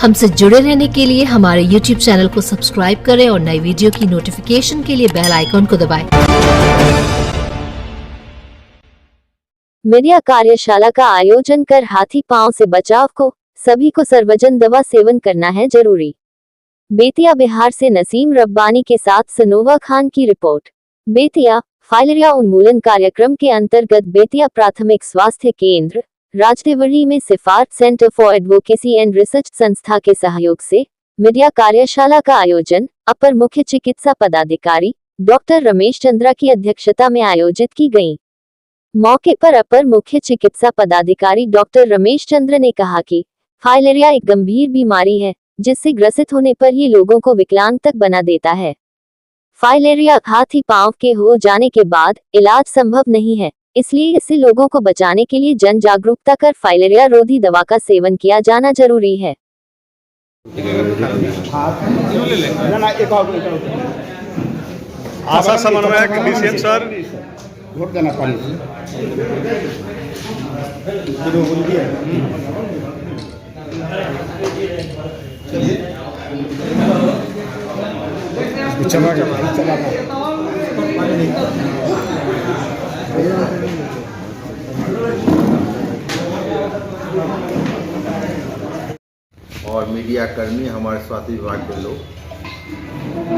हमसे जुड़े रहने के लिए हमारे YouTube चैनल को सब्सक्राइब करें और नई वीडियो की नोटिफिकेशन के लिए बेल आइकॉन को दबाएं। मीडिया कार्यशाला का आयोजन कर हाथी पांव से बचाव को सभी को सर्वजन दवा सेवन करना है जरूरी। बेतिया बिहार से नसीम रब्बानी के साथ सनोवा खान की रिपोर्ट। बेतिया फाइलेरिया उन्मूलन कार्यक्रम के अंतर्गत बेतिया प्राथमिक स्वास्थ्य केंद्र राजदेवरी में CFAR centre for advocacy and research संस्था के सहयोग से मीडिया कार्यशाला का आयोजन अपर मुख्य चिकित्सा पदाधिकारी डॉक्टर रमेश चंद्रा की अध्यक्षता में आयोजित की गई। मौके पर अपर मुख्य चिकित्सा पदाधिकारी डॉक्टर रमेश चंद्र ने कहा कि फाइलेरिया एक गंभीर बीमारी है जिससे ग्रसित होने पर ये लोगों को विकलांग तक बना देता है। फाइलेरिया हाथी पांव के हो जाने के बाद इलाज संभव नहीं है, इसलिए इससे लोगों को बचाने के लिए जन जागरूकता कर फाइलेरिया रोधी दवा का सेवन किया जाना जरूरी है। आशा समन्वयक डीसीएम सर वोट देना पानी और मीडिया कर्मी, हमारे स्वास्थ्य विभाग के लोग,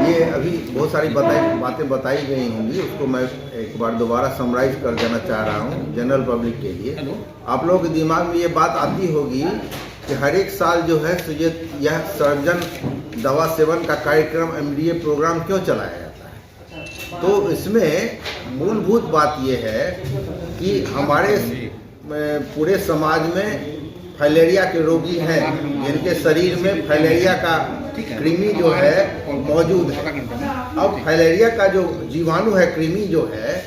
ये अभी बहुत सारी बातें बताई गई होंगी, उसको मैं एक बार दोबारा समराइज कर देना चाह रहा हूँ जनरल पब्लिक के लिए। आप लोगों के दिमाग में ये बात आती होगी कि हर एक साल जो है यह सर्वजन दवा सेवन का कार्यक्रम एमडीए प्रोग्राम क्यों चलाया जाता है। तो इसमें मूलभूत बात यह है कि हमारे पूरे समाज में फाइलेरिया के रोगी हैं जिनके शरीर में फाइलेरिया का कृमि जो है मौजूद है। अब फाइलेरिया का जो जीवाणु है, कृमि जो है,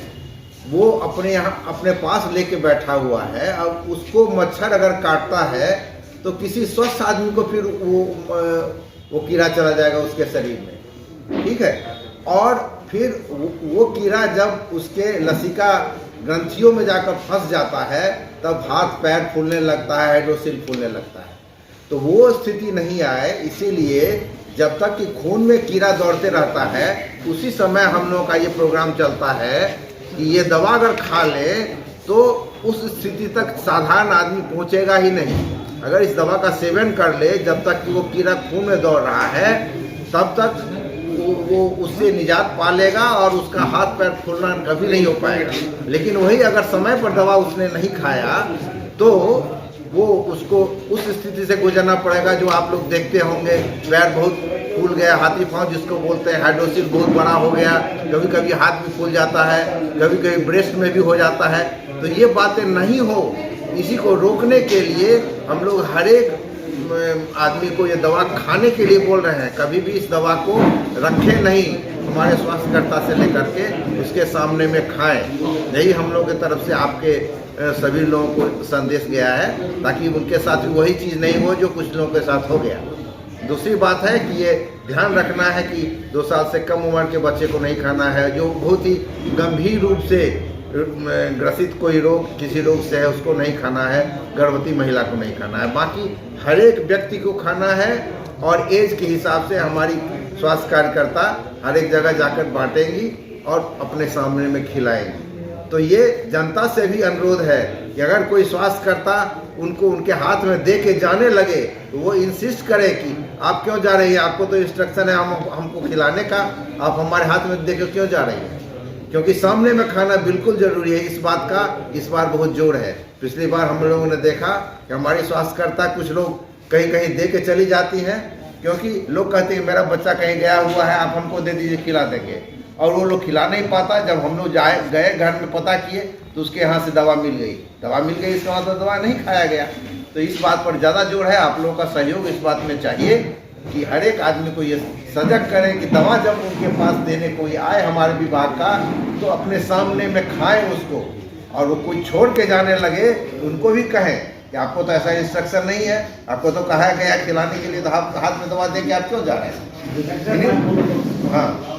वो अपने पास लेके बैठा हुआ है। अब उसको मच्छर अगर काटता है तो किसी स्वस्थ आदमी को फिर वो कीड़ा चला जाएगा उसके शरीर में, ठीक है। और फिर वो कीड़ा जब उसके लसिका ग्रंथियों में जाकर फंस जाता है तब हाथ पैर फूलने लगता है, हाइड्रोसिल फूलने लगता है। तो वो स्थिति नहीं आए, इसीलिए जब तक कि खून में कीड़ा दौड़ते रहता है उसी समय हम लोगों का ये प्रोग्राम चलता है कि ये दवा अगर खा ले तो उस स्थिति तक साधारण आदमी पहुंचेगा ही नहीं। अगर इस दवा का सेवन कर ले जब तक कि वो कीड़ा खून में दौड़ रहा है तब तक वो उससे निजात पा लेगा और उसका हाथ पैर फूलना कभी नहीं हो पाएगा। लेकिन वही अगर समय पर दवा उसने नहीं खाया तो वो उसको उस स्थिति से गुजरना पड़ेगा जो आप लोग देखते होंगे, पैर बहुत फूल गया, हाथी पांव जिसको बोलते हैं, हाइड्रोसिल बहुत बड़ा हो गया, कभी कभी हाथ भी फूल जाता है, कभी कभी ब्रेस्ट में भी हो जाता है। तो ये बातें नहीं हो, इसी को रोकने के लिए हम लोग हर एक आदमी को ये दवा खाने के लिए बोल रहे हैं। कभी भी इस दवा को रखें नहीं, हमारे स्वास्थ्यकर्ता से लेकर के उसके सामने में खाएं। यही हम लोग की तरफ से आपके सभी लोगों को संदेश गया है, ताकि उनके साथ भी वही चीज़ नहीं हो जो कुछ लोगों के साथ हो गया। दूसरी बात है कि ये ध्यान रखना है कि 2 साल से कम उम्र के बच्चे को नहीं खाना है, जो बहुत ही गंभीर रूप से ग्रसित कोई रोग, किसी रोग से है, उसको नहीं खाना है। गर्भवती महिला को नहीं खाना है। बाकी हर एक व्यक्ति को खाना है और एज के हिसाब से हमारी स्वास्थ्य कार्यकर्ता हर एक जगह जाकर बांटेंगी और अपने सामने में खिलाएंगी। तो ये जनता से भी अनुरोध है कि अगर कोई स्वास्थ्यकर्ता उनको उनके हाथ में दे के जाने लगे तो वो इंसिस्ट करे कि आप क्यों जा रही हैं, आपको तो इंस्ट्रक्शन है हमको खिलाने का, आप हमारे हाथ में दे के क्यों जा रही हैं। क्योंकि सामने में खाना बिल्कुल जरूरी है। इस बात का इस बार बहुत जोर है। पिछली बार हम लोगों ने देखा कि हमारी स्वास्थ्यकर्ता कुछ लोग कहीं कहीं दे के चली जाती हैं, क्योंकि लोग कहते हैं मेरा बच्चा कहीं गया हुआ है, आप हमको दे दीजिए, खिला देंगे। और वो लोग खिला नहीं पाता। जब हम लोग गए घर में पता किए तो उसके यहाँ से दवा मिल गई, इसका मतलब दवा नहीं खाया गया। तो इस बात पर ज़्यादा जोर है। आप लोगों का सहयोग इस बात में चाहिए कि हर एक आदमी को ये सजग करें कि दवा जब उनके पास देने कोई आए हमारे विभाग का तो अपने सामने में खाएं उसको, और वो कोई छोड़ के जाने लगे उनको भी कहें कि आपको तो ऐसा इंस्ट्रक्शन नहीं है, आपको तो कहा गया खिलाने के लिए, तो आप हाथ में दवा दे के आप क्यों जा रहे हैं। हाँ,